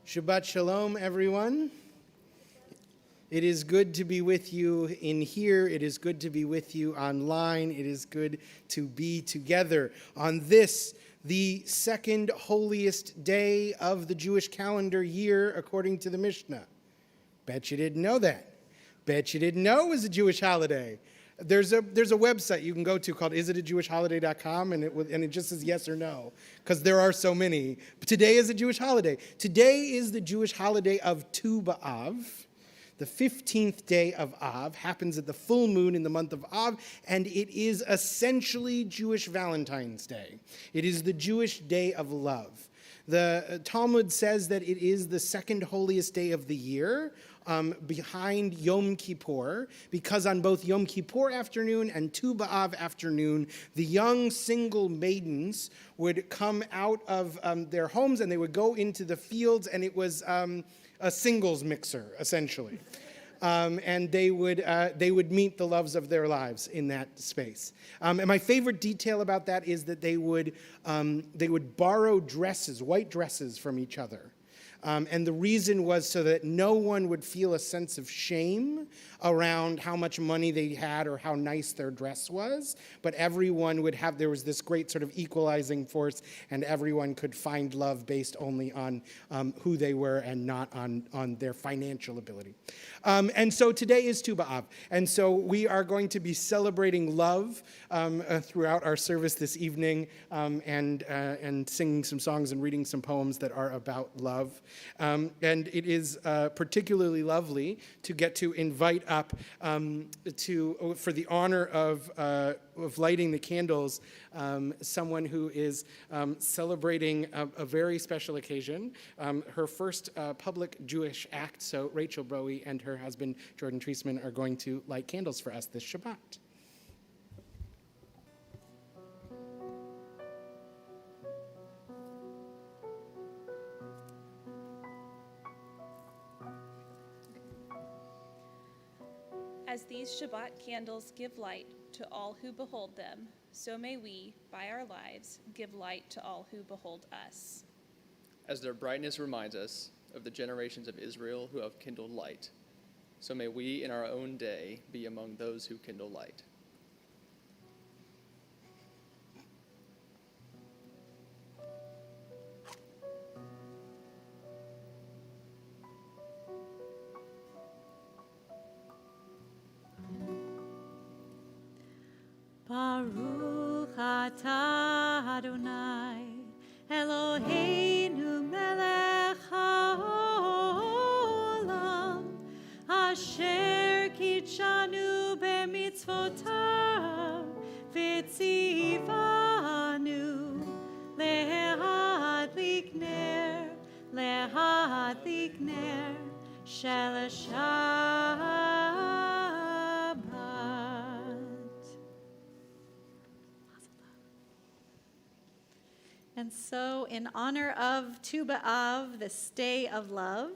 Shabbat Shalom, everyone. It is good to be with you in here. It is good to be with you online. It is good to be together on this, the second holiest day of the Jewish calendar year, according to the Mishnah. Bet you didn't know that. Bet you didn't know it was a Jewish holiday. There's a website you can go to called isitAJewishHoliday.com, and it just says yes or no, because there are so many. But today is a Jewish holiday. Today is the Jewish holiday of Tu B'Av. The 15th day of Av happens at the full moon in the month of Av, and it is essentially Jewish Valentine's Day. It is the Jewish day of love. The Talmud says that it is the second holiest day of the year, behind Yom Kippur, because on both Yom Kippur afternoon and Tu B'Av afternoon, the young single maidens would come out of their homes and they would go into the fields, and it was a singles mixer, essentially. And they would meet the loves of their lives in that space. And my favorite detail about that is that they would borrow dresses, white dresses, from each other. And the reason was so that no one would feel a sense of shame around how much money they had or how nice their dress was, but everyone would have, there was this great sort of equalizing force, and everyone could find love based only on who they were and not on their financial ability. And so today is Tu B'Av, and so we are going to be celebrating love throughout our service this evening, and singing some songs and reading some poems that are about love. And it is particularly lovely to get to invite up for the honor of lighting the candles, someone who is celebrating a very special occasion, her first public Jewish act. So Rachel Broe and her husband Jordan Treisman are going to light candles for us this Shabbat. As these Shabbat candles give light to all who behold them, so may we, by our lives, give light to all who behold us. As their brightness reminds us of the generations of Israel who have kindled light, so may we in our own day be among those who kindle light. Baruch atah Adonai, Eloheinu melech haolam, asher kitshanu b'mitzvotav, v'tzivanu lehadlik ner shel Shabbat. And so, in honor of Tu B'Av, this day of love,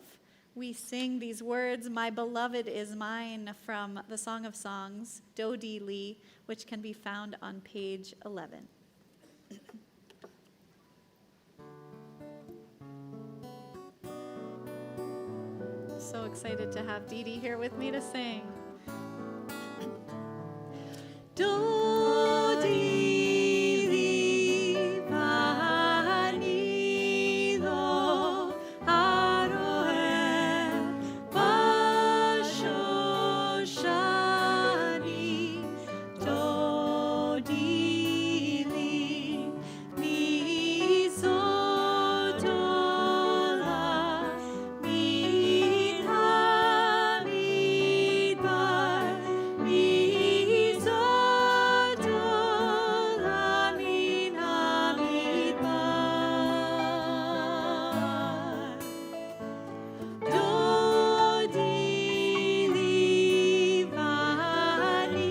we sing these words, "My beloved is mine," from the Song of Songs, Dodi Li, which can be found on page 11. So excited to have Dee Dee here with me to sing. Dodi li vanilo aroe bashoshani. Dodi li mizotola min hamidbar mizotola min hamidbar. Dodi li vanilo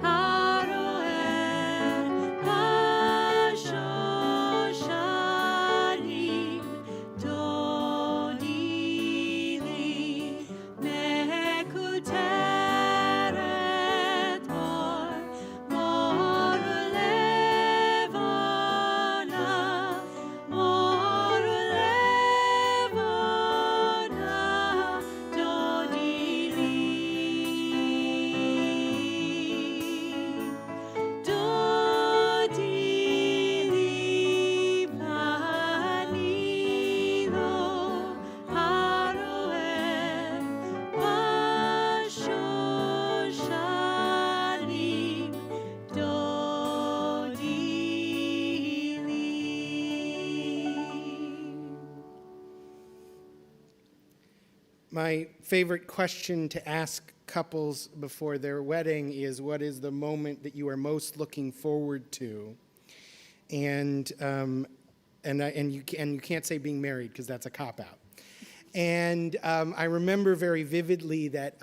aroe bashoshani. Dodi li mekuteret mor levona Dodi li Dodi li vanilo aroe bashoshani. Dodi li. My favorite question to ask couples before their wedding is, what is the moment that you are most looking forward to? And you can't say being married, because that's a cop-out. And I remember very vividly that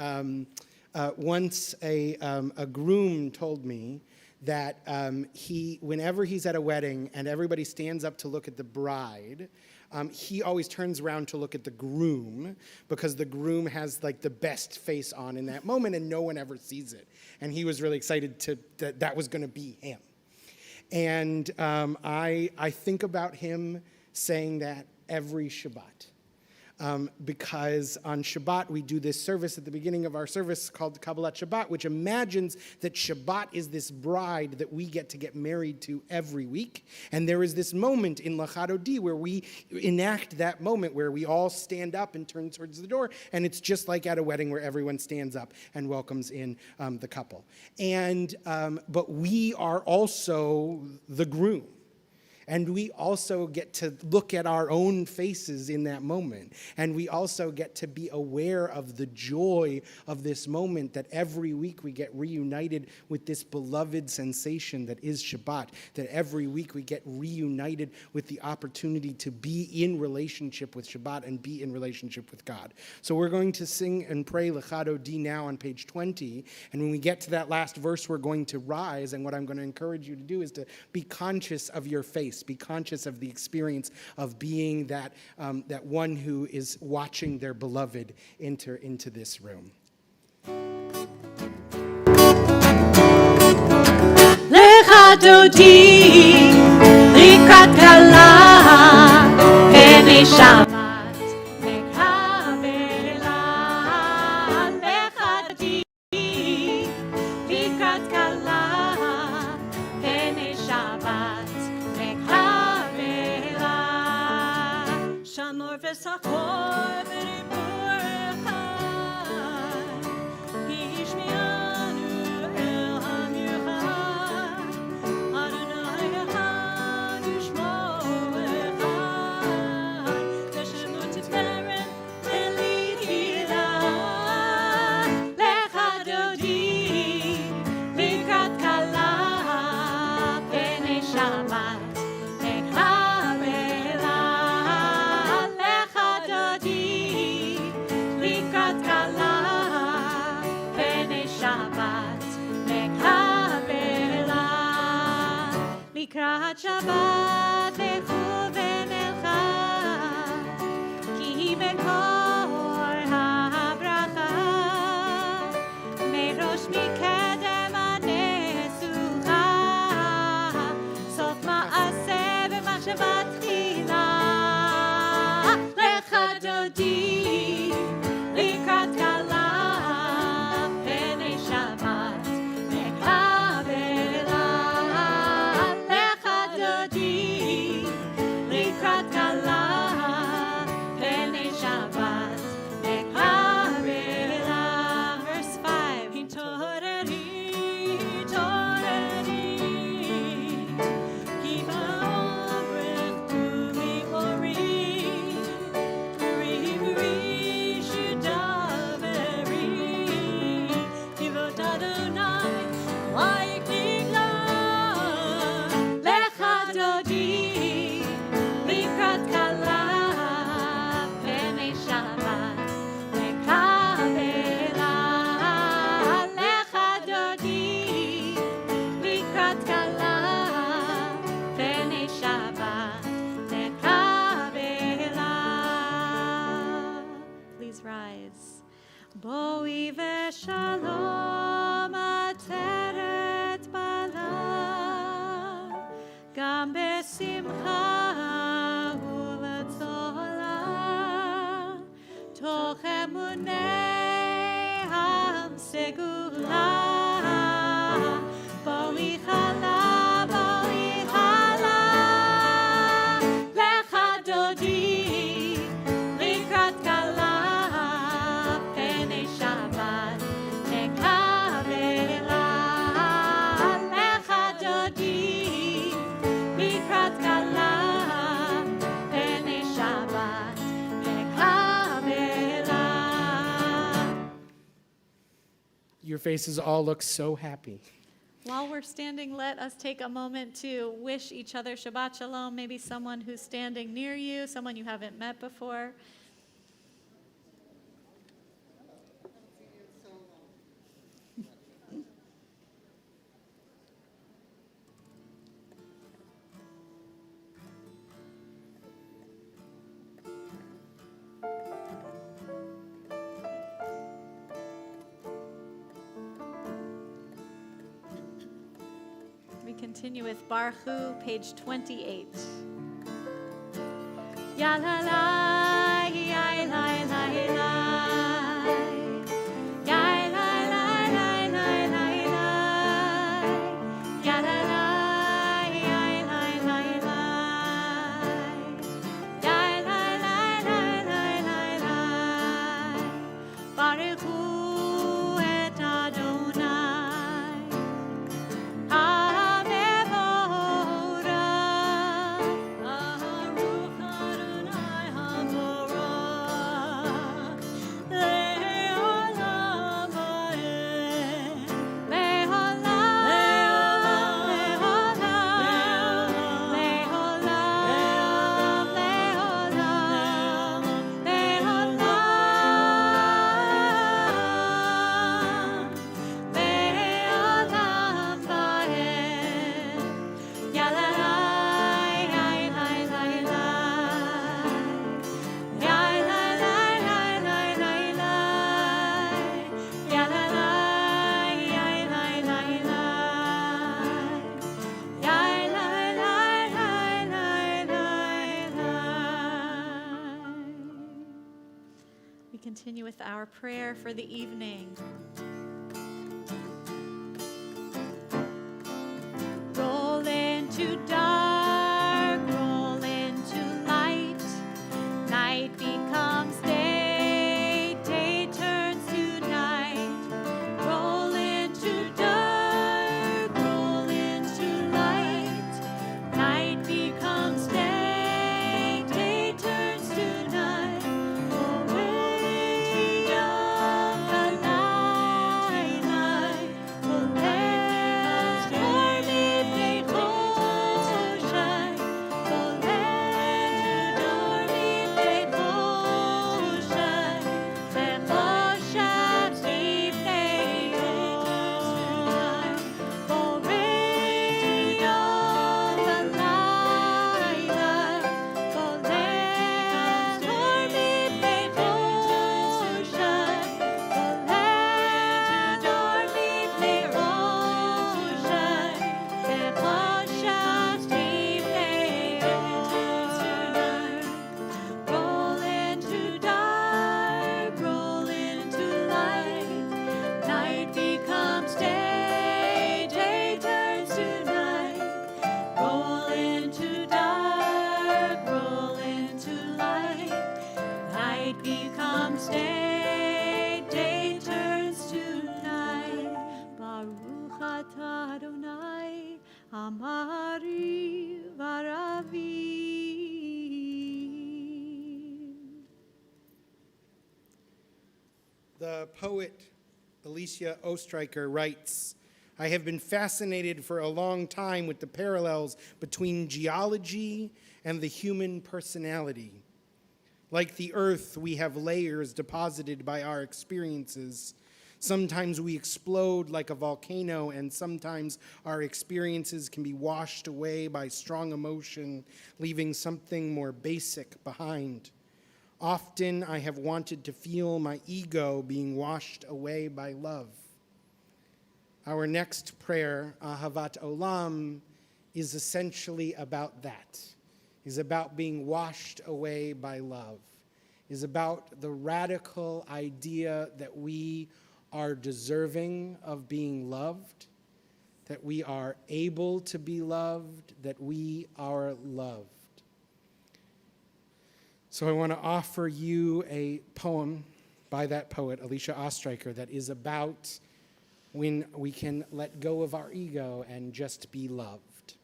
once a groom told me that whenever he's at a wedding and everybody stands up to look at the bride, he always turns around to look at the groom, because the groom has like the best face on in that moment and no one ever sees it. And he was really excited that was going to be him. And I think about him saying that every Shabbat. Because on Shabbat we do this service at the beginning of our service called Kabbalat Shabbat, which imagines that Shabbat is this bride that we get to get married to every week. And there is this moment in Lachad Odi where we enact that moment where we all stand up and turn towards the door, and it's just like at a wedding where everyone stands up and welcomes in the couple. And but we are also the groom. And we also get to look at our own faces in that moment. And we also get to be aware of the joy of this moment, that every week we get reunited with this beloved sensation that is Shabbat, that every week we get reunited with the opportunity to be in relationship with Shabbat and be in relationship with God. So we're going to sing and pray Lachad Odi now on page 20. And when we get to that last verse, we're going to rise. And what I'm going to encourage you to do is to be conscious of your face. Be conscious of the experience of being that one who is watching their beloved enter into this room. Lecha Dodi, Likat Kala, Pene Shabbat, Mekabela. Lecha Dodi, Likat Kala, Pene Shabbat, Mekabela. Shamor v'sachor v'ribur echad, Yishmianu el ha'mirchad, Adonai echad u'shmo echad, V'shemo tiferet v'litila. Lecha Dodi, Likat Kala, Pene Shabbat, Mekabela. Lecha Dodi, Likat Kala, Pene Shabbat, Mekabela. Likrat Shabbat lechu v'nelcha, Ki בואי ושלום עטרת בעלה, גם בשמחה ולצהלה, תוך אמוני הסגולה. בואי חלה, בואי חלה, לך דודי, לקראת כלה, פני שבת נקבלה. לך דודי, לקראת כלה, פני שבת נקבלה. Your faces all look so happy. While we're standing, let us take a moment to wish each other Shabbat Shalom, maybe someone who's standing near you, someone you haven't met before. We continue with Baruch Hu, page 28. Ya la la, ya la la la. Ya la la la la la la. Ya la la, ya la la la. Ya la la la la la. Baruch Hu et Adonai. We continue with our prayer for the evening. Roll into dark, roll into light. Night becomes day, day turns to night. Roll into dark, roll into light. Night becomes day, day turns to night. Amari Varavim. The poet Alicia Ostreicher writes, I have been fascinated for a long time with the parallels between geology and the human personality. Like the earth, we have layers deposited by our experiences. Sometimes we explode like a volcano, and sometimes our experiences can be washed away by strong emotion, leaving something more basic behind. Often I have wanted to feel my ego being washed away by love. Our next prayer, Ahavat Olam, is essentially about that, is about being washed away by love, is about the radical idea that we are deserving of being loved, that we are able to be loved, that we are loved. So I want to offer you a poem by that poet, Alicia Ostreicher, that is about when we can let go of our ego and just be loved.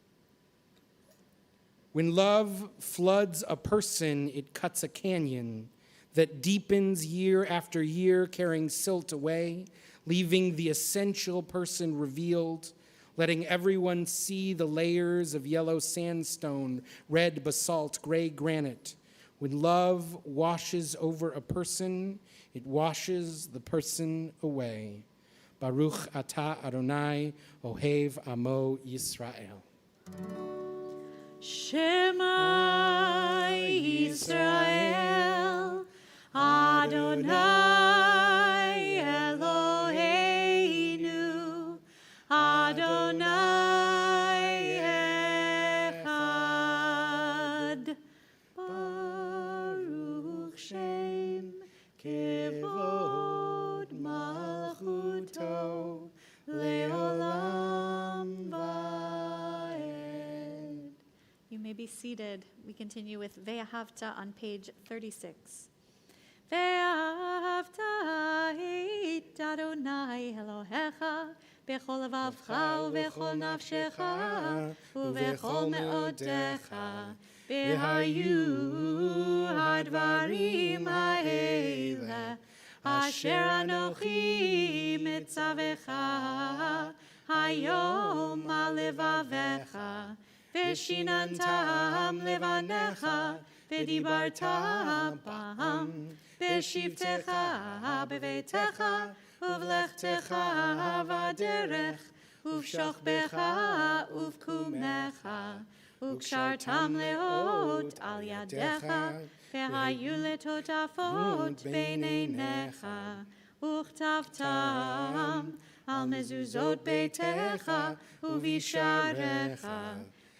When love floods a person, it cuts a canyon that deepens year after year, carrying silt away, leaving the essential person revealed, letting everyone see the layers of yellow sandstone, red basalt, gray granite. When love washes over a person, it washes the person away. Baruch atah Adonai ohev amo Yisrael. Shema Yisrael, Adonai Eloheinu, Adonai Echad. Baruch Shem Kevod Malchuto Leolam Vaed. You may be seated. We continue with Ve'ahavta on page 36. Ve'ahavta et Adonai Elohecha bechol levavcha ubechol nafshecha ubechol me'odecha v'hayu hadvarim ha'ele asher anochi mitzavecha hayom alevavecha v'shinantam levanecha v'dibarta bam v'shivtecha b'veitecha uvlechtecha v'derech uv'shochbecha uv'kumecha וקשרתם לאות על ידיך, והיו לטוטפות בין עיניך, וכתבתם על מזוזות ביתך ובשעריך,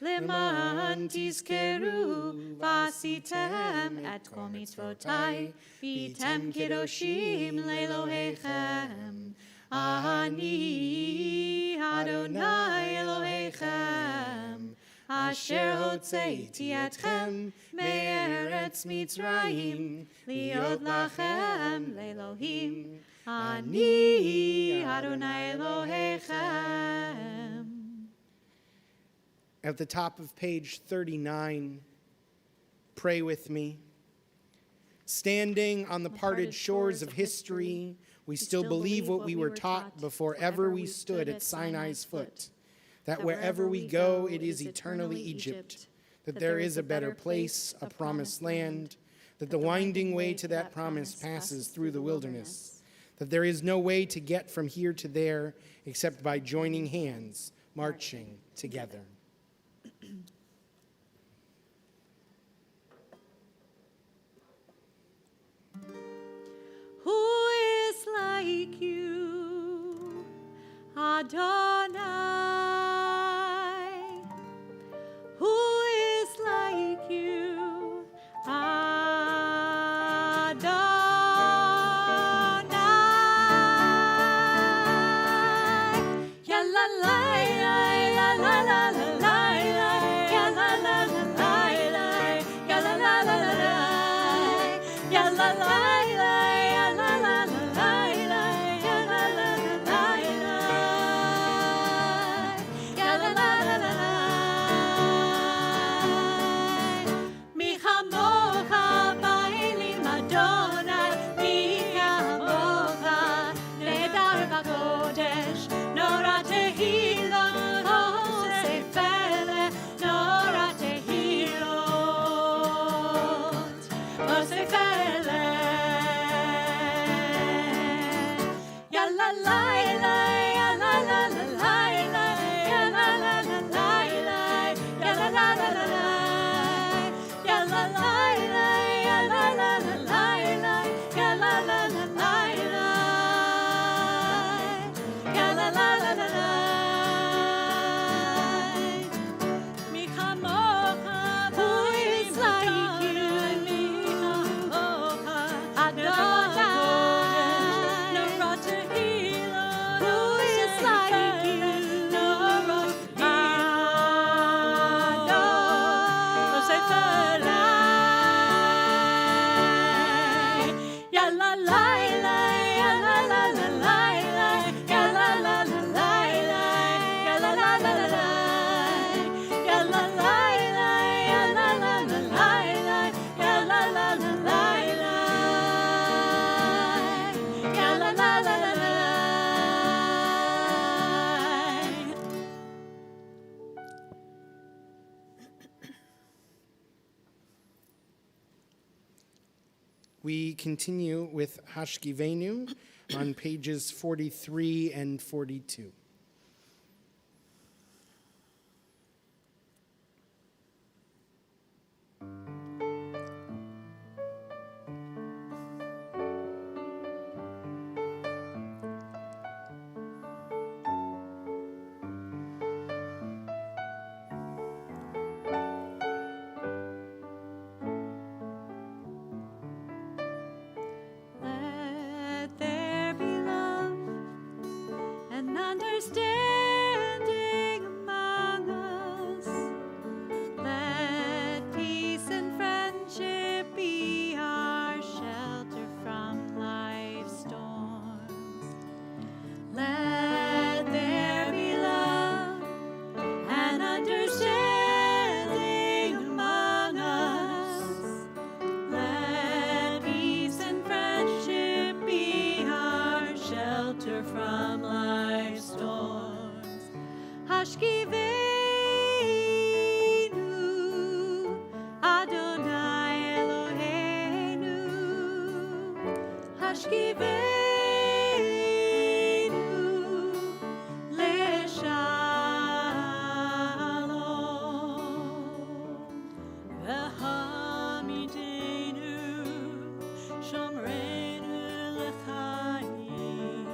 למען תזכרו ועשיתם את כל מצוותי, והייתם קדושים לאלוהיכם. אני אדוני אלוהיכם. אשר הוצאתי אתכם מארץ מצרים, להיות לכם לאלוהים, אני אדוני אלוהיכם. At the top of page 39, pray with me. Standing on the parted shores of history, we still believe what we were taught before ever we stood at Sinai's foot. That wherever we go, it is eternally Egypt, that there is a better place, a promised land, that the winding way to that promise passes through the wilderness, that there is no way to get from here to there except by joining hands, marching together. Who is like you, Adonai? Who is like you, Adonai? Ya la la la la la la la la, ya la la la la la, ya la la la la la, ya la la. We continue with Hashkivenu on pages 43 and 42. Let there be love and understanding among us. Let peace and friendship be our shelter from life's storms. Let there be love and understanding among us. Let peace and friendship be our shelter from life's storms. Hashkivenu, Adonai Eloheinu. Hashkivenu, Leshalom. V'hamidenu, Shomrenu l'chaim.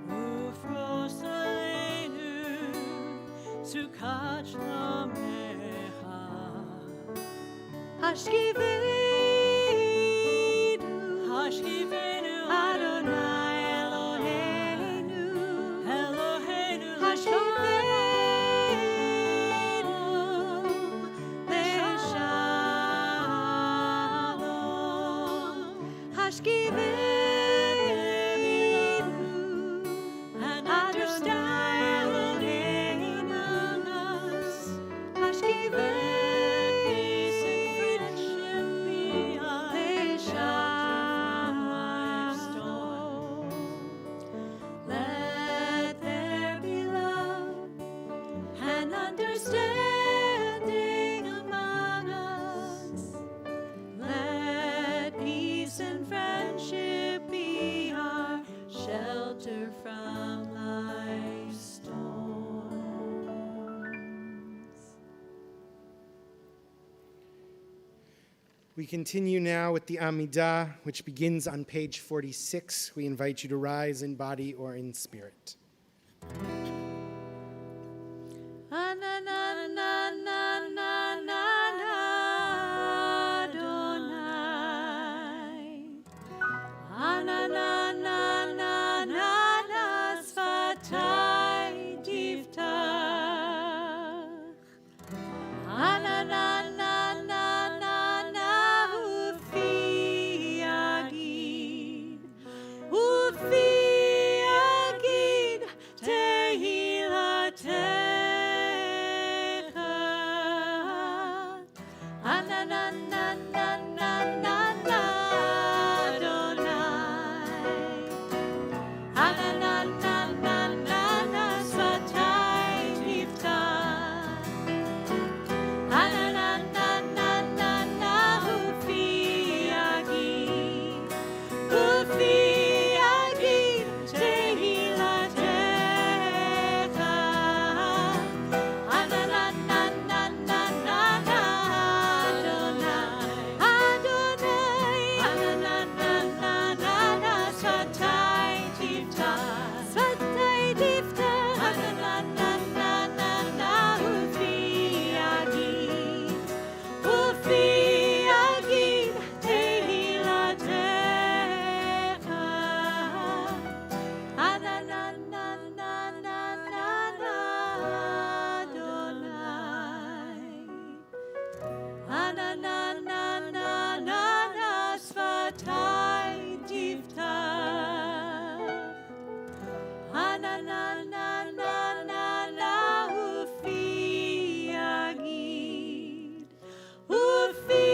Ufrosalenu, Sukkot Shlomecha. Hashkivenu, Adonai Eloheinu. Hashkivenu, Leshalom. Hashkivenu, and understanding among us. Hashkivenu, peace and friendship be our Leshalom. Let there be love and understanding among us. Let peace and friendship be our shelter from life's storms. We continue now with the Amidah, which begins on page 46. We invite you to rise in body or in spirit. Adonai, Sfatai Diftach. Ufi Agid, Tehilatecha. Adonai, Sfatai Diftach. Ufi Agid, Tehilatecha. Adonai, Sfatai Diftach. Ufi Agid, Tehilatecha. Adonai, Sfatai Diftach. Ufi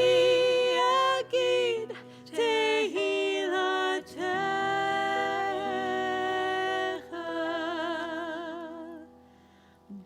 Agid, Tehilatecha.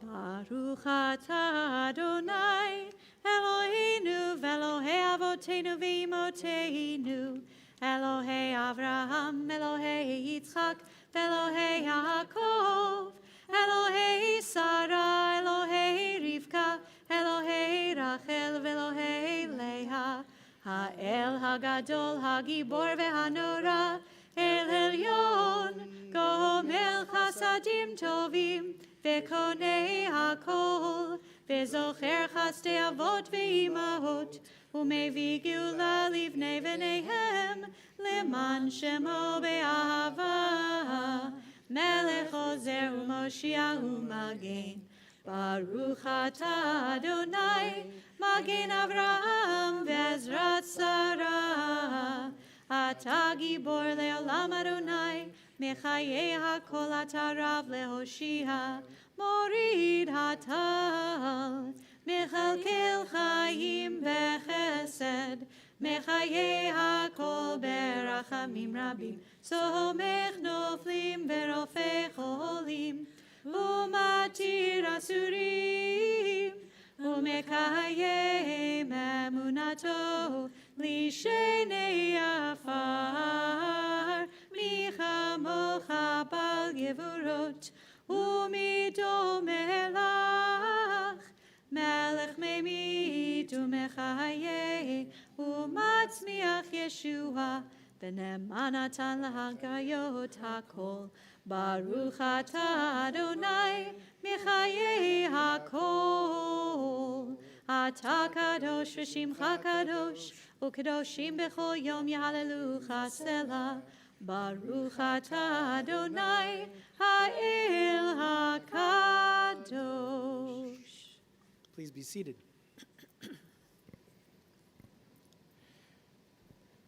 Baruch atah Adonai, Eloheinu v'Elohei Avotenu v'Imotenu, Elohei Avraham, Elohei Yitzchak, Elohei Yaakov, Elohei Sarah, Elohei Rivka, Elohei Rachel, Elohei Leah, Ha'el Hagadol, Hagibor ve'Hanora, El Elyon, Gomel Chasadim Tovim, Ve'konei Hakol, Ve'zocher Chasdei Avot ve'Imahot, U'mevii Geula livnei v'neihem, Leman Shemo be'ahava, Melech Ozer u'Moshiach u'Magen, Baruch atah Adonai, Magen Avraham ve'Ezrat Sarah, Atah Gibor le'olam Adonai, Mechayei hakol atah Rav lehoshia, Morid hatal, Mechalkel chayim bechesed, Mechayei hakol berachamim rabim, Somech noflim verofeh cholim, Umatir asurim, Umekayem emunato, Lishenei afar, Michamocha bal gevurot, Umido melach, Melech memit umechayeh, Umatzmiach Yeshua, V'nemanatan lahagayot hakol, Baruch atah Adonai, Mechayei hakol. Atah kadosh v'shimcha kadosh, u'kadoshim b'chol yom yahalelucha selah. Baruch atah Adonai, ha'el hakadosh. Please be seated.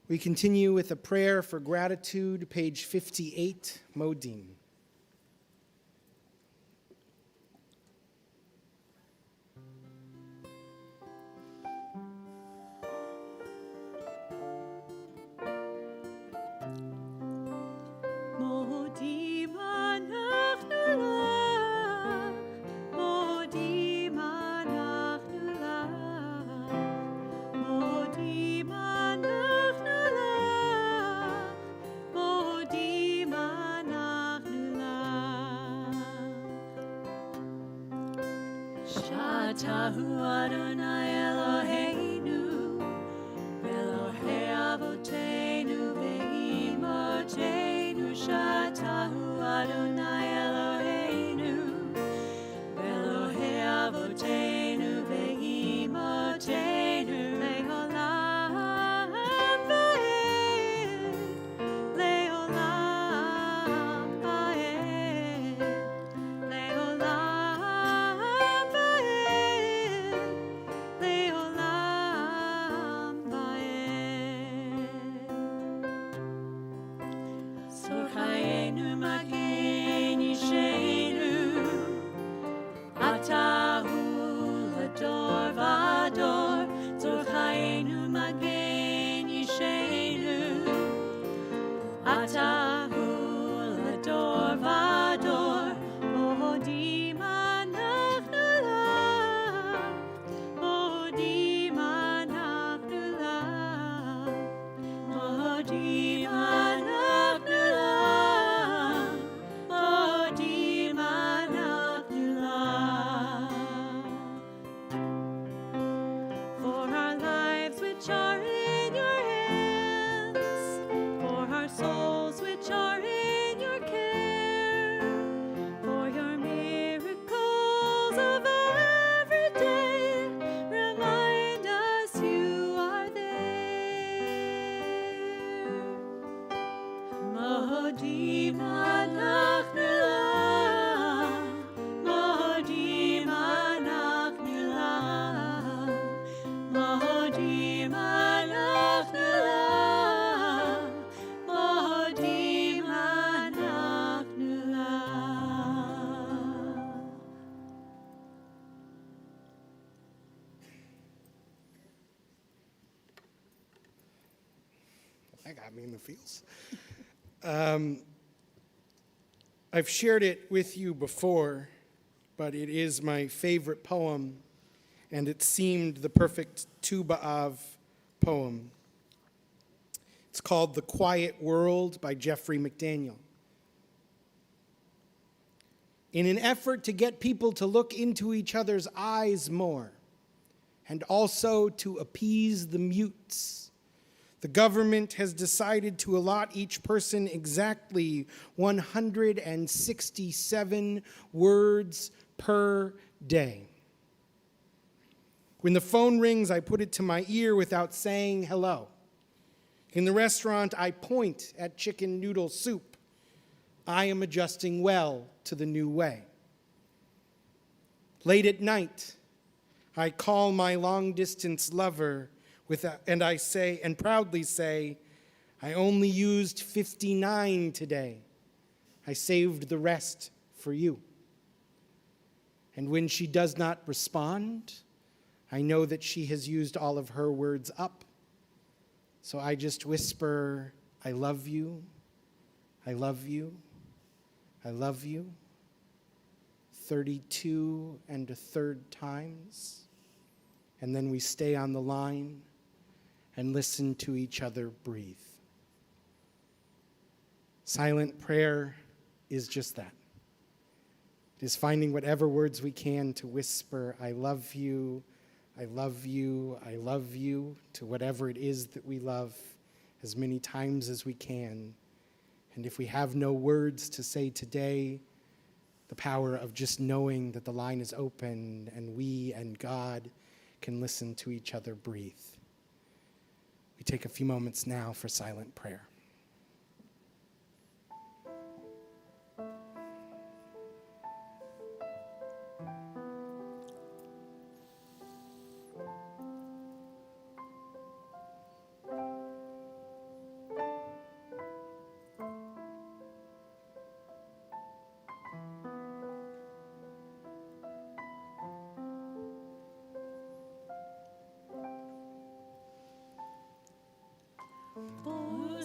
We continue with a prayer for gratitude, page 58, Modim. Modim anachnu lach, Modim anachnu lach, Modim anachnu lach, Modim anachnu lach. Shatahu Adonai Eloheinu, Elohei Avotenu ve'Imotenu. Shatahu Adonai Eloheinu, Elohei Avotenu ve'Imotenu, Le'olam va'ed, Le'olam va'ed, Le'olam va'ed, Le'olam va'ed. Sorchayenu magen yishenu, Atahu lador vador. Sorchayenu magen yishenu, Atahu lador vador. Modim anachnu lach, Modim anachnu lach, Modim anachnu lach, Modim anachnu lach. For our lives which are in your hands, for our souls which are in your care, for your miracles of every day, remind us you are there. Modim anachnu lach, Modim anachnu lach, Modim anachnu lach, Modim anachnu lach. That got me in the feels. I've shared it with you before, but it is my favorite poem, and it seemed the perfect Tu B'Av poem. It's called The Quiet World by Jeffrey McDaniel. In an effort to get people to look into each other's eyes more, and also to appease the mutes, the government has decided to allot each person exactly 167 words per day. When the phone rings, I put it to my ear without saying hello. In the restaurant, I point at chicken noodle soup. I am adjusting well to the new way. Late at night, I call my long-distance lover and I say, and proudly say, I only used 59 today. I saved the rest for you. And when she does not respond, I know that she has used all of her words up. So I just whisper, I love you, I love you, I love you, 32 and a third times. And then we stay on the line and listen to each other breathe. Silent prayer is just that. It is finding whatever words we can to whisper, I love you, I love you, I love you, to whatever it is that we love, as many times as we can. And if we have no words to say today, the power of just knowing that the line is open and we and God can listen to each other breathe. We take a few moments now for silent prayer.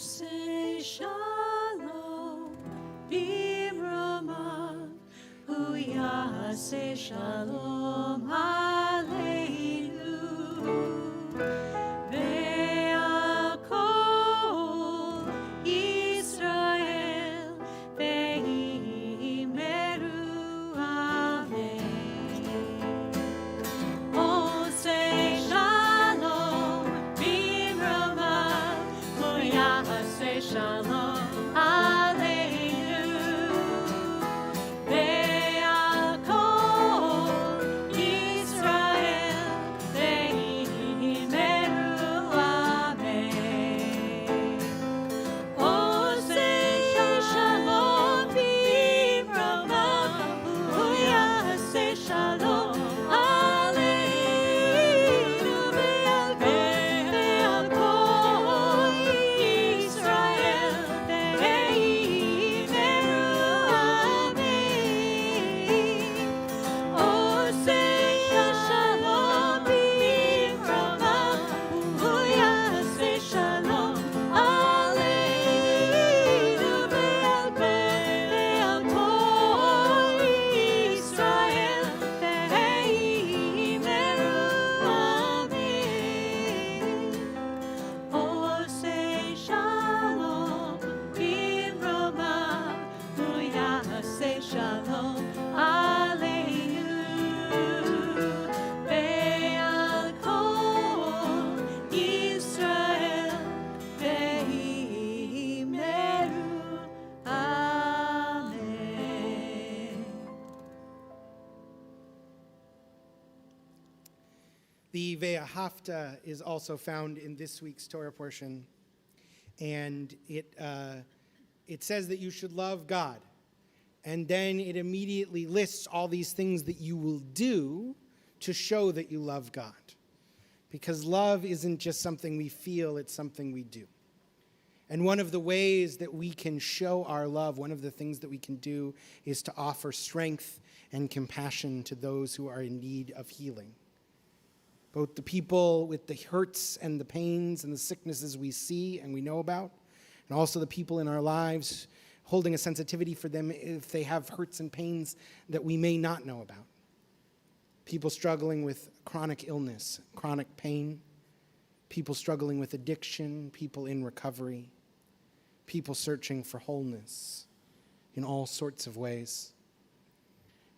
Say shalom, bimroma, huya say shalom, hallelujah. Ve'akol Israel, ve'imeru amen. Oh, say shalom, bimroma, say shalom, hallelujah. Ve'akol Israel, ve'imeru amen. Oh, say shalom, bimroma, huya say shalom, hallelujah. Ve'akol Israel, ve'imeru amen. Oh, say shalom, bimroma, huya say shalom, hallelujah. Ve'akol Israel, ve'imeru amen. Oh, say shalom, bimroma, huya say shalom, hallelujah. Ve'akol Israel, ve'imeru amen. The Ve'ahavta is also found in this week's Torah portion, and it says that you should love God, and then it immediately lists all these things that you will do to show that you love God, because love isn't just something we feel, it's something we do. And one of the ways that we can show our love, one of the things that we can do, is to offer strength and compassion to those who are in need of healing. Both the people with the hurts and the pains and the sicknesses we see and we know about, and also the people in our lives holding a sensitivity for them if they have hurts and pains that we may not know about. People struggling with chronic illness, chronic pain, people struggling with addiction, people in recovery, people searching for wholeness in all sorts of ways.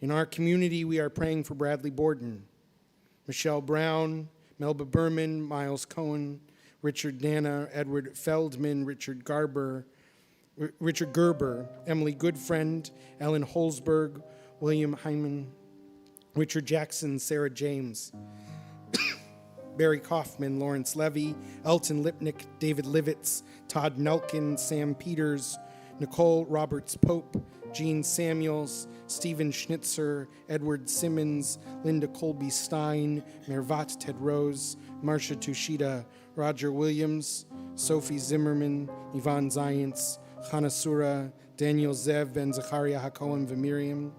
In our community, we are praying for Bradley Borden, Michelle Brown, Melba Berman, Miles Cohen, Richard Dana, Edward Feldman, Richard Gerber, Emily Goodfriend, Ellen Holzberg, William Hyman, Richard Jackson, Sarah James, Barry Kaufman, Lawrence Levy, Elton Lipnick, David Livitz, Todd Nelkin, Sam Peters, Nicole Roberts Pope, Jean Samuels, Stephen Schnitzer, Edward Simmons, Linda Colby Stein, Mervat Ted Rose, Marcia Tushita, Roger Williams, Sophie Zimmerman, Yvonne Zients, Chana Sura, Daniel Zev Ben Zachariah HaKohen V'Miriam,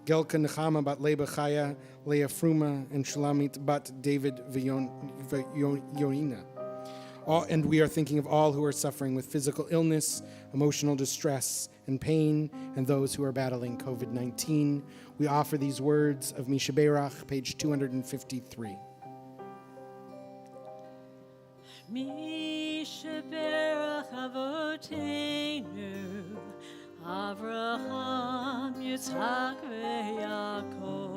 Gelka Nechama Bat Leba Chaya, Leah Fruma, and Shulamit Bat David V'Yonina. And we are thinking of all who are suffering with physical illness, emotional distress, and pain, and those who are battling COVID-19. We offer these words of Misha Berach, page 253. Misha Berach Avoteinu, Avraham, Yitzhak, veYaakov.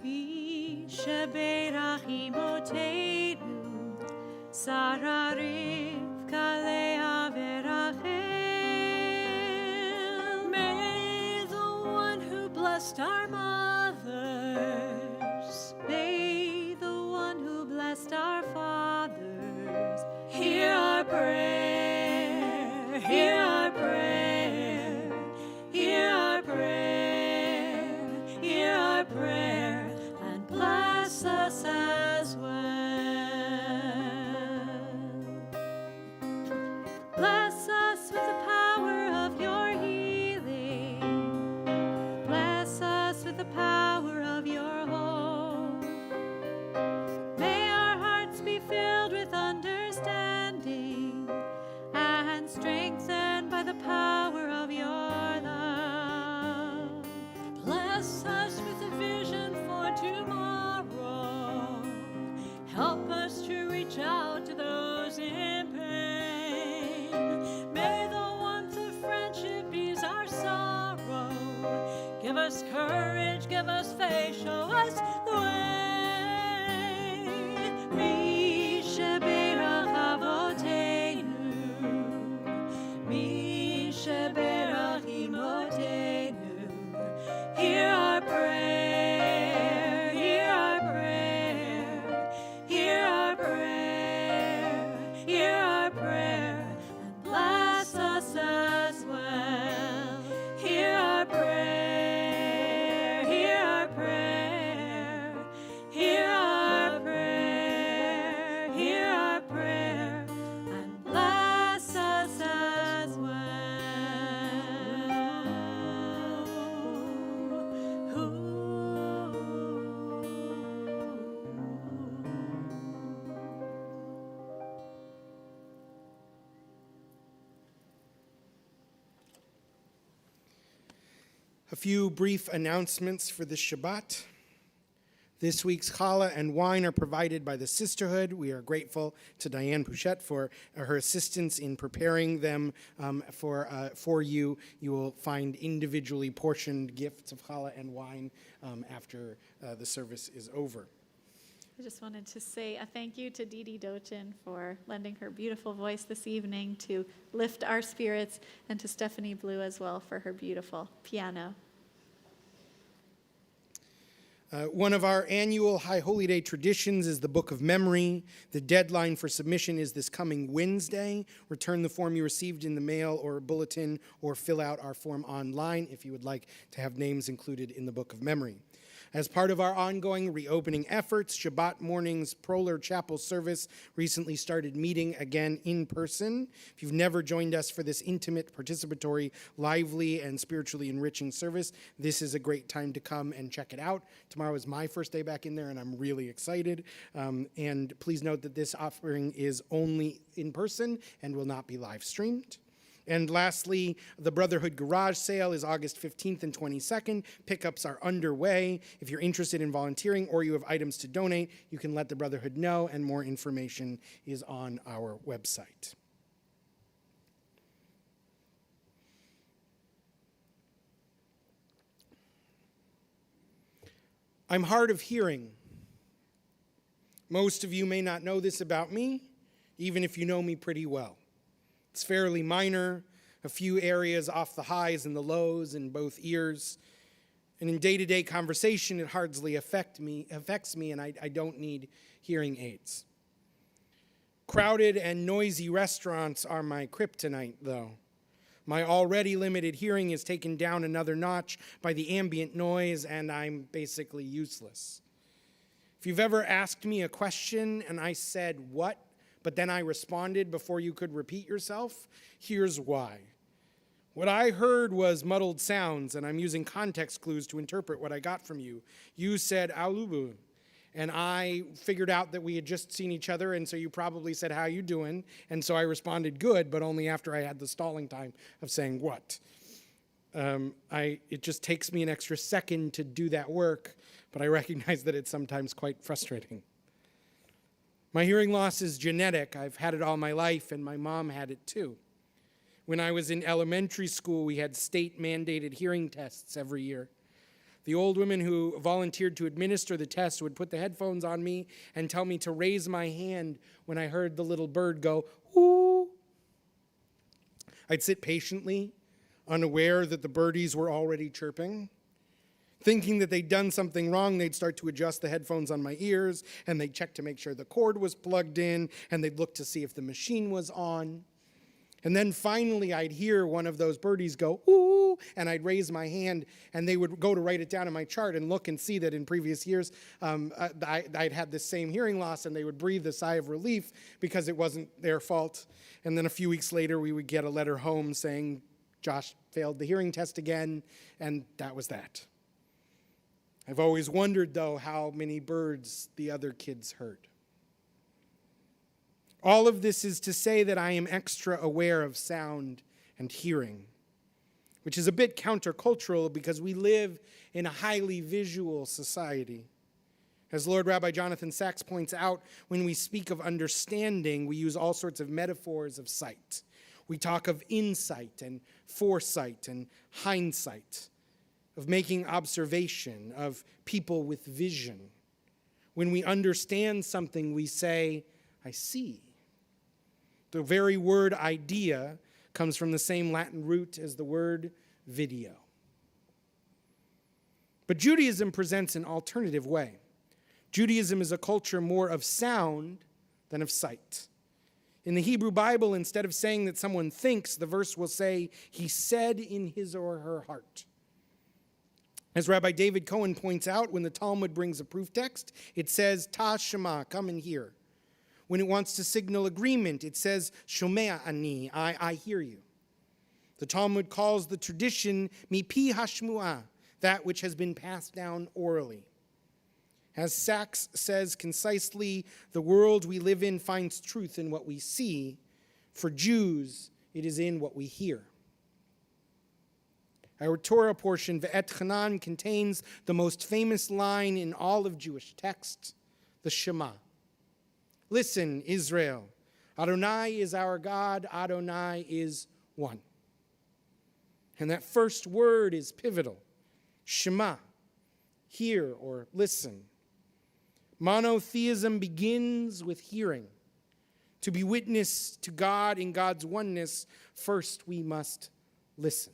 Misha Berach Imoteinu, Sarah, Rivka, Leah, veRachel. May the one who blessed our mothers, may the one who blessed our fathers, hear our prayer, hear our prayer, hear our prayer, hear our prayer, and bless us as well. Bless us with the power of your healing. Bless us with the power of your hope. May our hearts be filled with understanding and strengthened by the power of your love. Bless us with a vision for tomorrow. Help us to reach out to those in pain. May the warmth of friendship ease our sorrow. Give us courage, give us faith, show us the way. Misha Berach Avoteinu, Misha Berach Imoteinu. Hear our prayer, hear our prayer, hear our prayer, hear our prayer, and bless us as well. Hear our prayer, hear our prayer, hear our prayer, hear our prayer, and bless us as A few brief announcements for this Shabbat. This week's challah and wine are provided by the Sisterhood. We are grateful to Diane Pouchette for her assistance in preparing them for you. You will find individually portioned gifts of challah and wine after the service is over. I just wanted to say a thank you to Dee Dee Dochin for lending her beautiful voice this evening to lift our spirits, and to Stephanie Blue as well for her beautiful piano. One of our annual High Holy Day traditions is the Book of Memory. The deadline for submission is this coming Wednesday. Return the form you received in the mail or bulletin, or fill out our form online if you would like to have names included in the Book of Memory. As part of our ongoing reopening efforts, Shabbat morning's Proler Chapel service recently started meeting again in person. If you've never joined us for this intimate, participatory, lively, and spiritually enriching service, this is a great time to come and check it out. Tomorrow is my first day back in there, and I'm really excited. And please note that this offering is only in person and will not be live streamed. And lastly, the Brotherhood Garage Sale is August 15th and 22nd. Pickups are underway. If you're interested in volunteering or you have items to donate, you can let the Brotherhood know, and more information is on our website. I'm hard of hearing. Most of you may not know this about me, even if you know me pretty well. It's fairly minor, a few areas off the highs and the lows in both ears. And in day-to-day conversation, it hardly affects me, and I don't need hearing aids. Crowded and noisy restaurants are my kryptonite, though. My already limited hearing is taken down another notch by the ambient noise, and I'm basically useless. If you've ever asked me a question and I said, "What?" but then I responded before you could repeat yourself, here's why. What I heard was muddled sounds, and I'm using context clues to interpret what I got from you. You said, "Alubu," and I figured out that we had just seen each other, and so you probably said, "How you doing?" And so I responded, "Good," but only after I had the stalling time of saying, "What?" It just takes me an extra second to do that work, but I recognize that it's sometimes quite frustrating. My hearing loss is genetic. I've had it all my life, and my mom had it too. When I was in elementary school, we had state-mandated hearing tests every year. The old woman who volunteered to administer the test would put the headphones on me and tell me to raise my hand when I heard the little bird go, "Ooh." I'd sit patiently, unaware that the birdies were already chirping. Thinking that they'd done something wrong, they'd start to adjust the headphones on my ears, and they'd check to make sure the cord was plugged in, and they'd look to see if the machine was on. And then finally, I'd hear one of those birdies go, "Ooh," and I'd raise my hand, and they would go to write it down in my chart and look and see that in previous years, I'd had this same hearing loss, and they would breathe a sigh of relief because it wasn't their fault. And then a few weeks later, we would get a letter home saying, "Josh failed the hearing test again," and that was that. I've always wondered, though, how many birds the other kids heard. All of this is to say that I am extra aware of sound and hearing, which is a bit countercultural because we live in a highly visual society. As Lord Rabbi Jonathan Sachs points out, when we speak of understanding, we use all sorts of metaphors of sight. We talk of insight and foresight and hindsight, of making observation, of people with vision. When we understand something, we say, "I see." The very word idea comes from the same Latin root as the word video. But Judaism presents an alternative way. Judaism is a culture more of sound than of sight. In the Hebrew Bible, instead of saying that someone thinks, the verse will say, "He said in his or her heart." As Rabbi David Cohen points out, when the Talmud brings a proof text, it says, "Ta Shema," come and hear. When it wants to signal agreement, it says, "Shomea ani," I hear you. The Talmud calls the tradition mipi hashmu'ah, that which has been passed down orally. As Sachs says concisely, the world we live in finds truth in what we see. For Jews, it is in what we hear. Our Torah portion, Ve'et Hanan, contains the most famous line in all of Jewish texts, the Shema. Listen, Israel, Adonai is our God, Adonai is one. And that first word is pivotal, Shema, hear or listen. Monotheism begins with hearing. To be witness to God in God's oneness, first we must listen.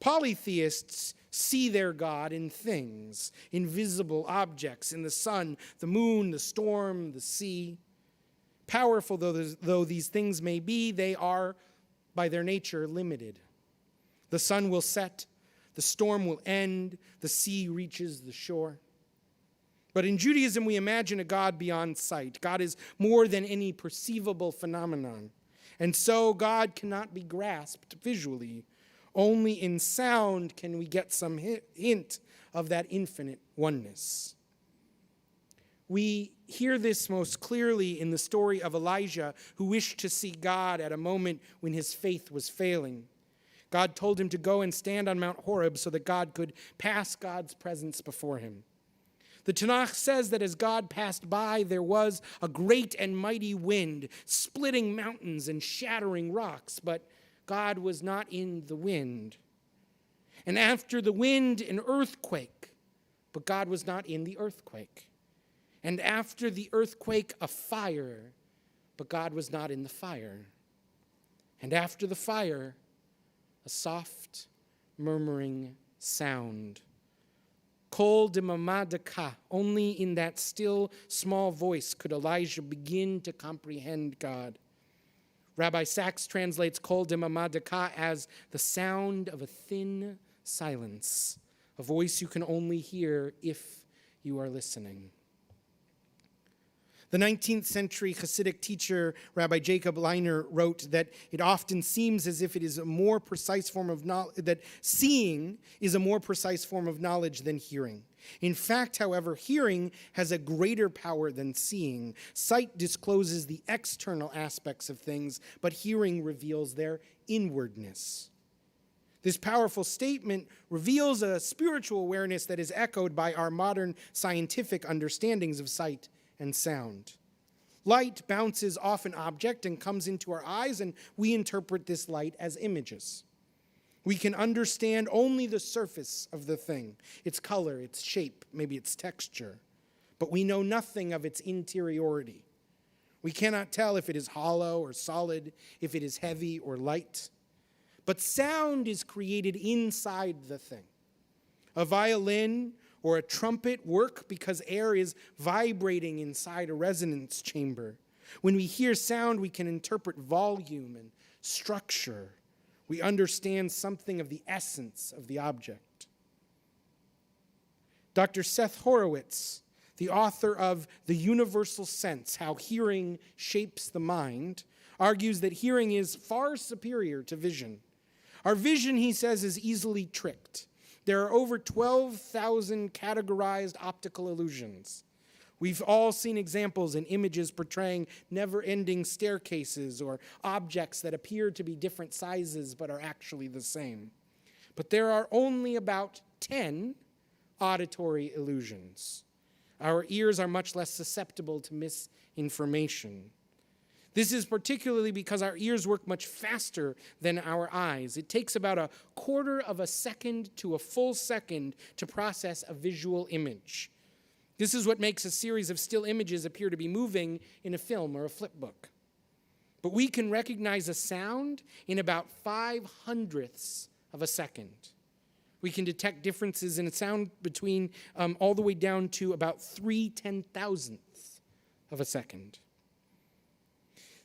Polytheists see their God in things, invisible objects, in the sun, the moon, the storm, the sea. Powerful though these things may be, they are, by their nature, limited. The sun will set, the storm will end, the sea reaches the shore. But in Judaism, we imagine a God beyond sight. God is more than any perceivable phenomenon. And so God cannot be grasped visually. Only in sound can we get some hint of that infinite oneness. We hear this most clearly in the story of Elijah, who wished to see God at a moment when his faith was failing. God told him to go and stand on Mount Horeb so that God could pass God's presence before him. The Tanakh says that as God passed by, there was a great and mighty wind, splitting mountains and shattering rocks, but God was not in the wind. And after the wind, an earthquake, but God was not in the earthquake. And after the earthquake, a fire, but God was not in the fire. And after the fire, a soft, murmuring sound. Kol demamadaka, only in that still, small voice could Elijah begin to comprehend God. Rabbi Sachs translates Kol demamadaka as the sound of a thin silence, a voice you can only hear if you are listening. The 19th century Hasidic teacher, Rabbi Jacob Leiner, wrote that it often seems as if it is a more precise form of knowledge, that seeing is a more precise form of knowledge than hearing. In fact, however, hearing has a greater power than seeing. Sight discloses the external aspects of things, but hearing reveals their inwardness. This powerful statement reveals a spiritual awareness that is echoed by our modern scientific understandings of sight and sound. Light bounces off an object and comes into our eyes, and we interpret this light as images. We can understand only the surface of the thing, its color, its shape, maybe its texture, but we know nothing of its interiority. We cannot tell if it is hollow or solid, if it is heavy or light. But sound is created inside the thing. A violin or a trumpet work because air is vibrating inside a resonance chamber. When we hear sound, we can interpret volume and structure. We understand something of the essence of the object. Dr. Seth Horowitz, the author of The Universal Sense, How Hearing Shapes the Mind, argues that hearing is far superior to vision. Our vision, he says, is easily tricked. There are over 12,000 categorized optical illusions. We've all seen examples in images portraying never-ending staircases or objects that appear to be different sizes but are actually the same. But there are only about 10 auditory illusions. Our ears are much less susceptible to misinformation. This is particularly because our ears work much faster than our eyes. It takes about a quarter of a second to a full second to process a visual image. This is what makes a series of still images appear to be moving in a film or a flipbook. But we can recognize a sound in about 5/100ths of a second. We can detect differences in a sound between all the way down to about 3/10,000ths of a second.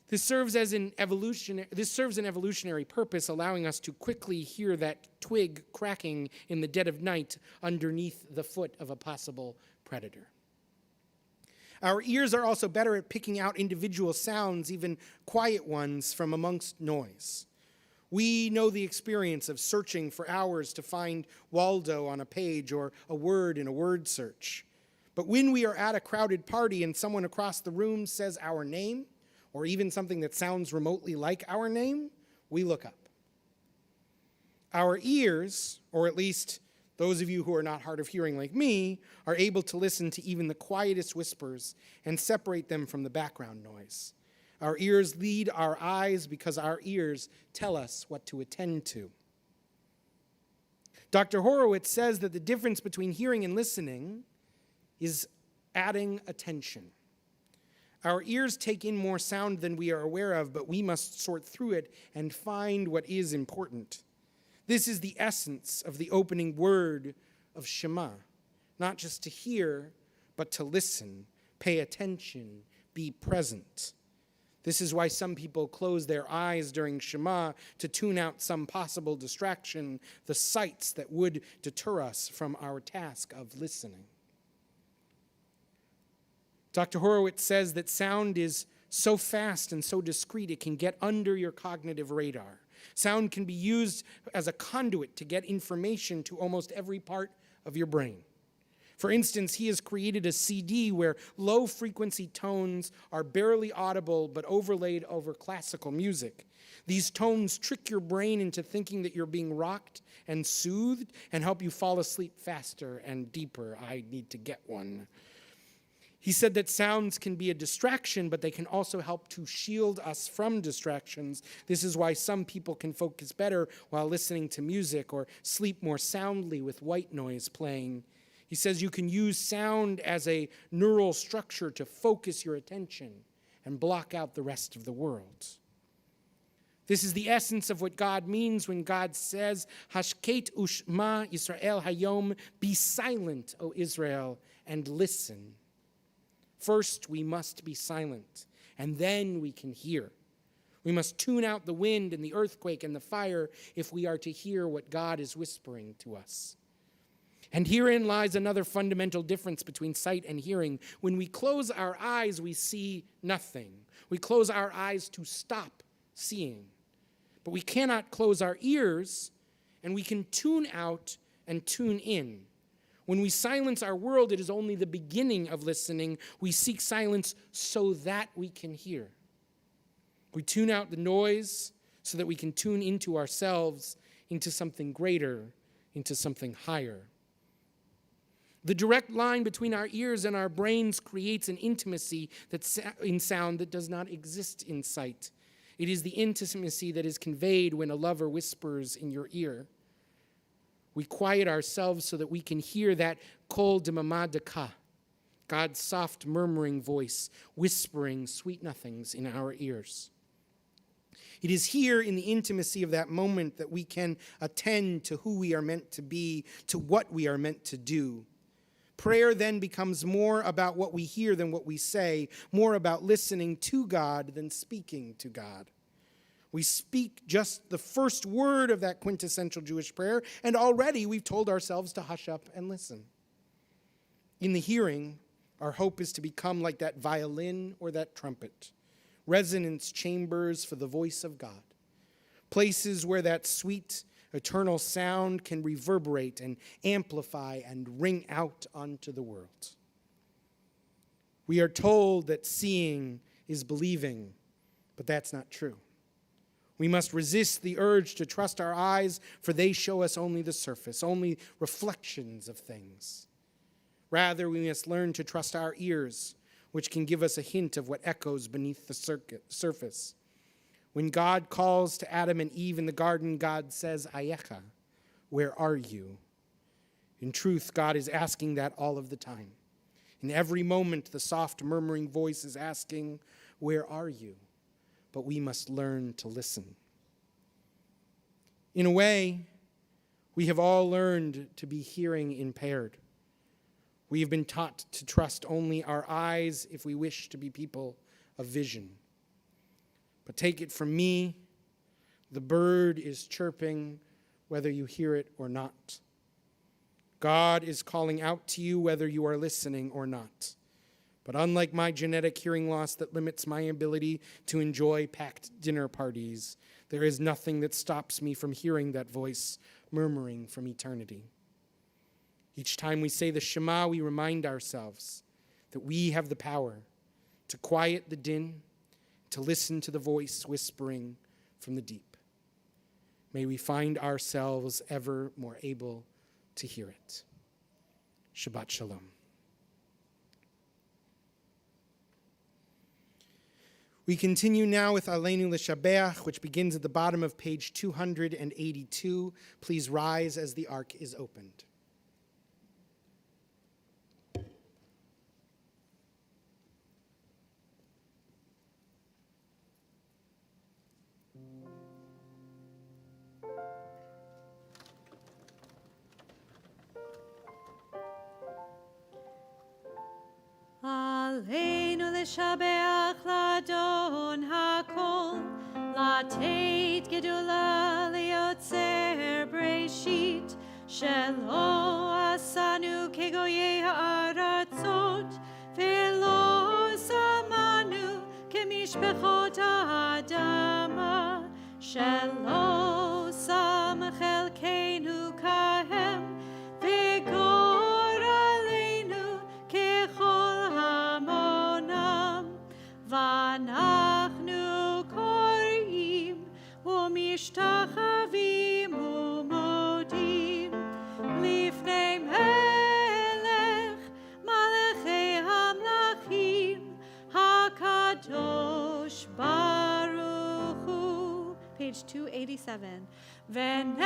This serves an evolutionary purpose, allowing us to quickly hear that twig cracking in the dead of night underneath the foot of a possible predator. Our ears are also better at picking out individual sounds, even quiet ones, from amongst noise. We know the experience of searching for hours to find Waldo on a page or a word in a word search. But when we are at a crowded party and someone across the room says our name, or even something that sounds remotely like our name, we look up. Our ears, or at least those of you who are not hard of hearing like me, are able to listen to even the quietest whispers and separate them from the background noise. Our ears lead our eyes because our ears tell us what to attend to. Dr. Horowitz says that the difference between hearing and listening is adding attention. Our ears take in more sound than we are aware of, but we must sort through it and find what is important. This is the essence of the opening word of Shema. Not just to hear, but to listen, pay attention, be present. This is why some people close their eyes during Shema to tune out some possible distraction, the sights that would deter us from our task of listening. Dr. Horowitz says that sound is so fast and so discrete it can get under your cognitive radar. Sound can be used as a conduit to get information to almost every part of your brain. For instance, he has created a CD where low-frequency tones are barely audible but overlaid over classical music. These tones trick your brain into thinking that you're being rocked and soothed and help you fall asleep faster and deeper. I need to get one. He said that sounds can be a distraction, but they can also help to shield us from distractions. This is why some people can focus better while listening to music or sleep more soundly with white noise playing. He says you can use sound as a neural structure to focus your attention and block out the rest of the world. This is the essence of what God means when God says, Hashket ushma Yisrael hayom, be silent, O Israel, and listen. First, we must be silent, and then we can hear. We must tune out the wind and the earthquake and the fire if we are to hear what God is whispering to us. And herein lies another fundamental difference between sight and hearing. When we close our eyes, we see nothing. We close our eyes to stop seeing. But we cannot close our ears, and we can tune out and tune in. When we silence our world, it is only the beginning of listening. We seek silence so that we can hear. We tune out the noise so that we can tune into ourselves, into something greater, into something higher. The direct line between our ears and our brains creates an intimacy in sound that does not exist in sight. It is the intimacy that is conveyed when a lover whispers in your ear. We quiet ourselves so that we can hear that kol demama deka, God's soft murmuring voice, whispering sweet nothings in our ears. It is here in the intimacy of that moment that we can attend to who we are meant to be, to what we are meant to do. Prayer then becomes more about what we hear than what we say, more about listening to God than speaking to God. We speak just the first word of that quintessential Jewish prayer, and already we've told ourselves to hush up and listen. In the hearing, our hope is to become like that violin or that trumpet, resonance chambers for the voice of God, places where that sweet, eternal sound can reverberate and amplify and ring out onto the world. We are told that seeing is believing, but that's not true. We must resist the urge to trust our eyes, for they show us only the surface, only reflections of things. Rather, we must learn to trust our ears, which can give us a hint of what echoes beneath the surface. When God calls to Adam and Eve in the garden, God says, Ayecha, where are you? In truth, God is asking that all of the time. In every moment, the soft murmuring voice is asking, where are you? But we must learn to listen. In a way, we have all learned to be hearing impaired. We have been taught to trust only our eyes if we wish to be people of vision. But take it from me, the bird is chirping whether you hear it or not. God is calling out to you whether you are listening or not. But unlike my genetic hearing loss that limits my ability to enjoy packed dinner parties, there is nothing that stops me from hearing that voice murmuring from eternity. Each time we say the Shema, we remind ourselves that we have the power to quiet the din, to listen to the voice whispering from the deep. May we find ourselves ever more able to hear it. Shabbat Shalom. We continue now with Aleinu L'Shabeach, which begins at the bottom of page 282. Please rise as the ark is opened. Aleinu l'shabeach l'Adon hakol, לתת גדולה ליוצר בראשית, שלא עשנו כגויי הארצות, ולא שמנו כמשפחות האדמה, שלא שם חלקנו כהם, וגורלנו page 287. Ve'nemar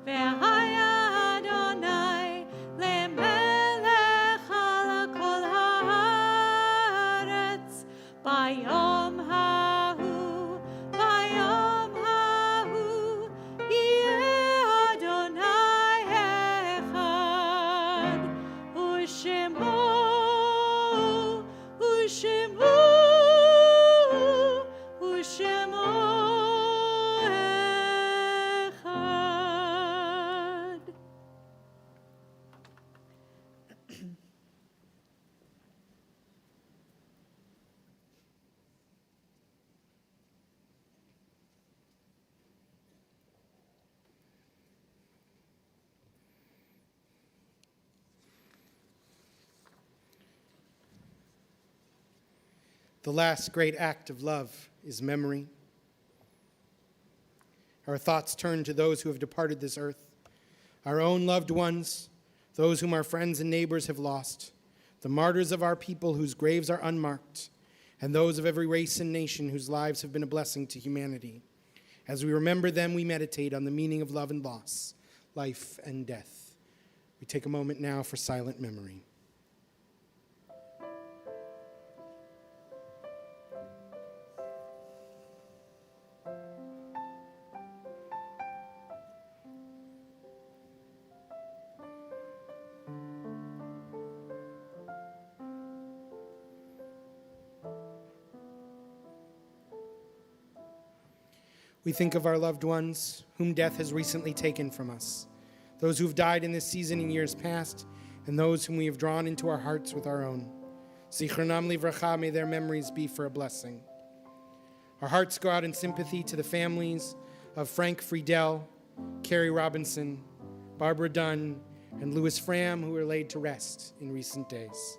ve'haya Adonai lemelech ala kol haaretz bayom hahu yeh Adonai echad u'shemo echad. The last great act of love is memory. Our thoughts turn to those who have departed this earth, our own loved ones, those whom our friends and neighbors have lost, the martyrs of our people whose graves are unmarked, and those of every race and nation whose lives have been a blessing to humanity. As we remember them, we meditate on the meaning of love and loss, life and death. We take a moment now for silent memory. We think of our loved ones whom death has recently taken from us, those who've died in this season in years past, and those whom we have drawn into our hearts with our own. Zichronam livracha, may their memories be for a blessing. Our hearts go out in sympathy to the families of Frank Friedel, Carrie Robinson, Barbara Dunn, and Louis Fram, who were laid to rest in recent days.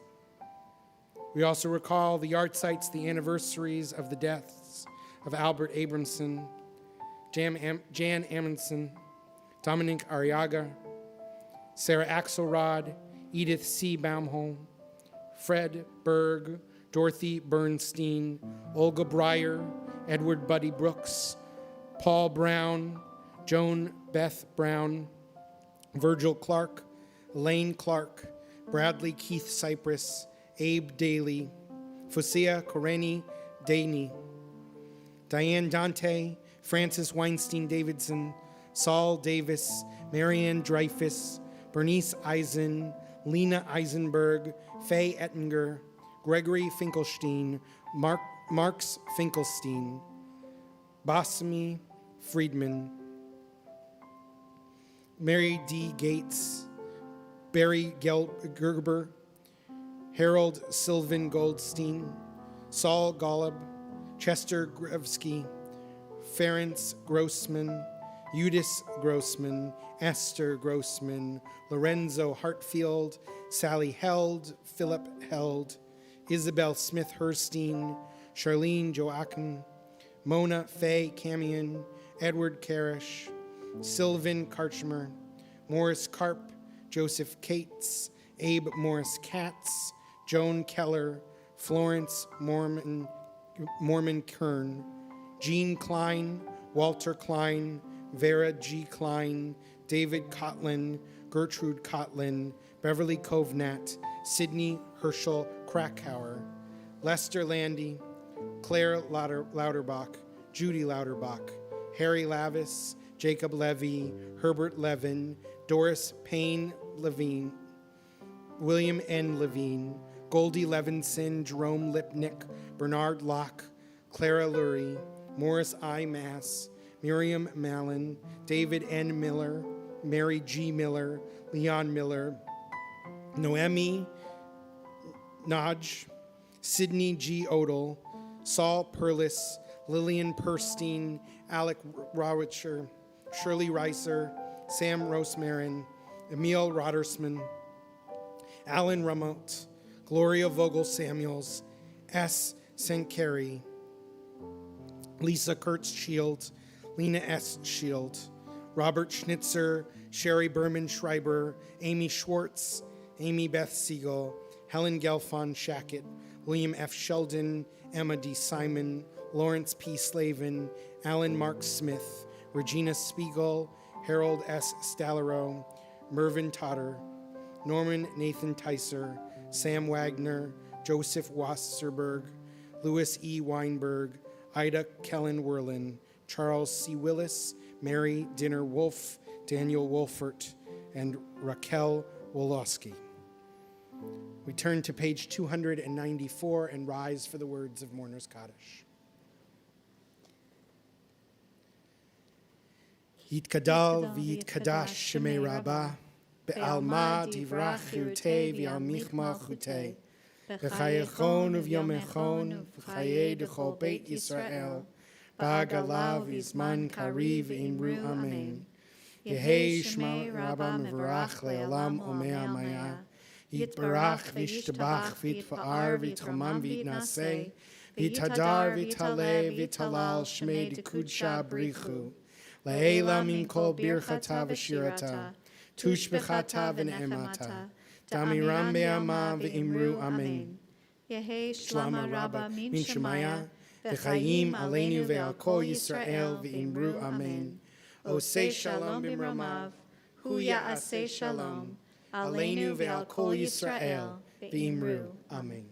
We also recall the yard sites, the anniversaries of the deaths of Albert Abramson, Jan Amundsen, Dominic Arriaga, Sarah Axelrod, Edith C. Baumholm, Fred Berg, Dorothy Bernstein, Olga Breyer, Edward Buddy Brooks, Paul Brown, Joan Beth Brown, Virgil Clark, Elaine Clark, Bradley Keith Cypress, Abe Daly, Fusia Koreni Daney, Diane Dante, Francis Weinstein Davidson, Saul Davis, Marianne Dreyfus, Bernice Eisen, Lena Eisenberg, Faye Ettinger, Gregory Finkelstein, Marx Finkelstein, Basmi Friedman, Mary D. Gates, Barry Gerber, Harold Sylvan Goldstein, Saul Golub, Chester Grevsky, Ferenc Grossman, Eudice Grossman, Esther Grossman, Lorenzo Hartfield, Sally Held, Philip Held, Isabel Smith Herstein, Charlene Joachim, Mona Faye Camion, Edward Karish, Sylvan Karchmer, Morris Karp, Joseph Cates, Abe Morris Katz, Joan Keller, Florence Mormon Kern, Jean Klein, Walter Klein, Vera G. Klein, David Cotlin, Gertrude Cotlin, Beverly Kovnat, Sidney Herschel Krakauer, Lester Landy, Claire Lauterbach, Judy Lauterbach, Harry Lavis, Jacob Levy, Herbert Levin, Doris Payne Levine, William N. Levine, Goldie Levinson, Jerome Lipnick, Bernard Locke, Clara Lurie, Morris I. Mass, Miriam Mallon, David N. Miller, Mary G. Miller, Leon Miller, Noemi Nodge, Sidney G. Odell, Saul Perlis, Lillian Perstein, Alec Rawitcher, Shirley Reiser, Sam Rosemarin, Emil Rodersman, Alan Rumelt, Gloria Vogel Samuels, S. Senkeri, Lisa Kurtz Shield, Lena S. Shield, Robert Schnitzer, Sherry Berman Schreiber, Amy Schwartz, Amy Beth Siegel, Helen Gelfon Shackett, William F. Sheldon, Emma D. Simon, Lawrence P. Slavin, Alan Mark Smith, Regina Spiegel, Harold S. Stallero, Mervyn Totter, Norman Nathan Tyser, Sam Wagner, Joseph Wasserberg, Louis E. Weinberg, Ida Kellen Werlin, Charles C. Willis, Mary Dinner Wolf, Daniel Wolfert, and Raquel Wolowski. We turn to page 294 and rise for the words of Mourner's Kaddish. Yitkadal v'yitkadash shemei Rabbah, be'alma divrach chirutei v'al michma chutei, b'chayechon uv'yomechon v'chayei d'chol beit Yisrael, ba'agalav v'izman kariv v'imru amen. Yehei shema Rabbah mevarach le'olam omea maya, yitbarach v'yishtabach v'yitfa'ar v'yitchamam v'yitnaseh, v'yitadar v'yitale v'yitalal shmei d'kudsha brichu, Le'ela min kol birchata v'shirata, tushbechata v'ne'emata, damiram be'ama v'imru amen. Yehei Shlama Rabba min Shemaya, v'chayim aleinu ve'al kol Yisrael v'imru amen. Osei shalom b'mramav, hu ya'aseh shalom, aleinu ve'al kol Yisrael v'imru amen.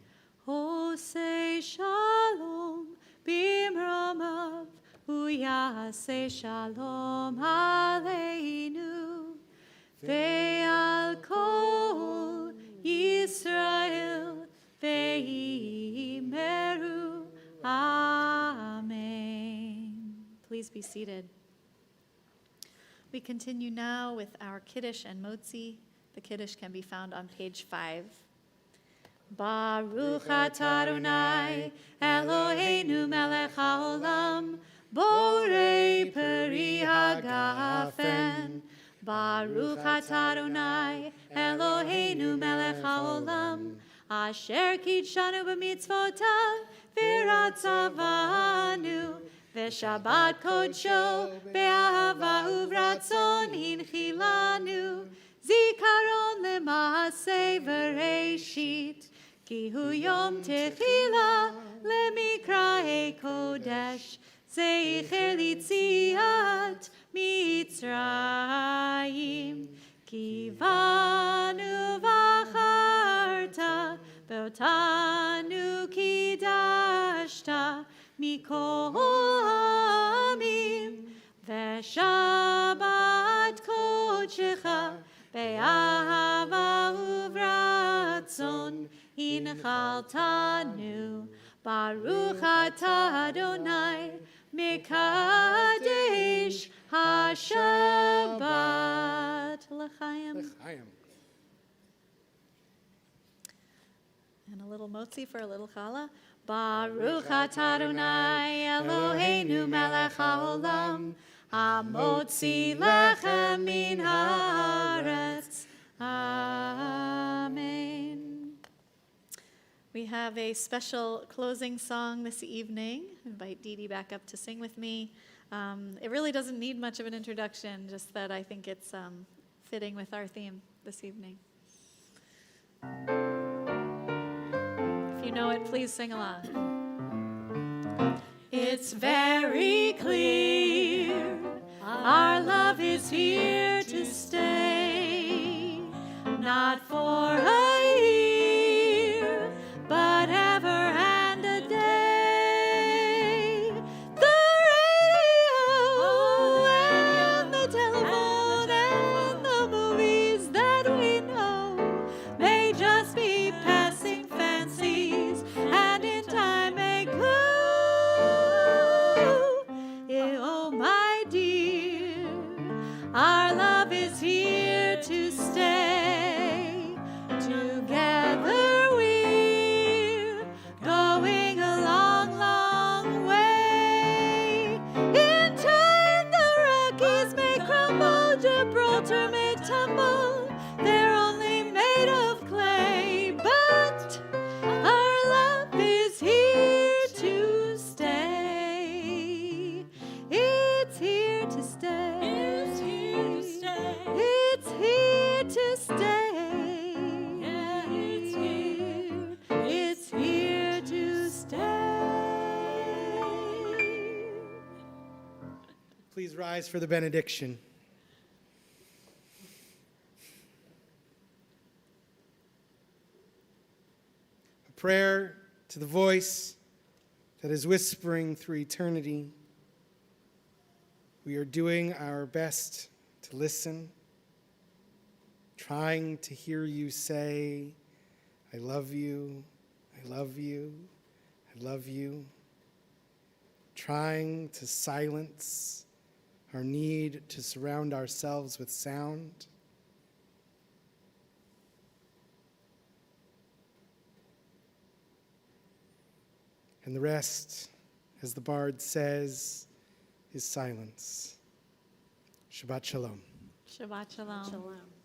Osei shalom b'mramav, hu ya'aseh shalom aleinu ve'al kol Yisrael ve'imeru. Amen. Please be seated. We continue now with our Kiddush and Motzi. The Kiddush can be found on page 5. Baruch atah Adonai Eloheinu melech haolam borei peri hagafen. Baruch atah Adonai Eloheinu melech haolam asher kidshanu b'mitzvotav v'ratzavanu v'shabbat kodsho be'ahava uvratzon hinchilanu zikaron lema'aseh v'reishit ki hu yom techila lemikrae kodesh zeicher litziat mitzrayim kivanu v'acharta be'otanu kidashta mikol ha'amim v'shabbat kodshecha be'ahava uvratzon hinchaltanu. Baruch atah Adonai mekadesh hashabbat. L'chaim. L'chaim. And a little Motzi for a little challah. Baruch atah Adonai Eloheinu melech haolam hamotzi lechem min haaretz. Amen. We have a special closing song this evening. I invite Dee Dee back up to sing with me. It really doesn't need much of an introduction, just that I think it's fitting with our theme this evening. If you know it, please sing along. It's very clear our love is here to stay, not for a year, but ever and a day. The radio and the telephone and the movies that we know may just be passing fancies, and in time may go. Oh, my dear, our love is here to stay. Together we're going a long, long way. In time the Rockies may crumble, Gibraltar may tumble, they're only made of clay, but our love is here to stay. It's here to stay. It's here to stay. It's here to stay. Yeah, it's here. It's here to stay. rise for the benediction. A prayer to the voice that is whispering through eternity. We are doing our best to listen, trying to hear you say, I love you, I love you, I love you. Trying to silence our need to surround ourselves with sound. And the rest, as the bard says, is silence. Shabbat shalom. Shabbat shalom. Shalom.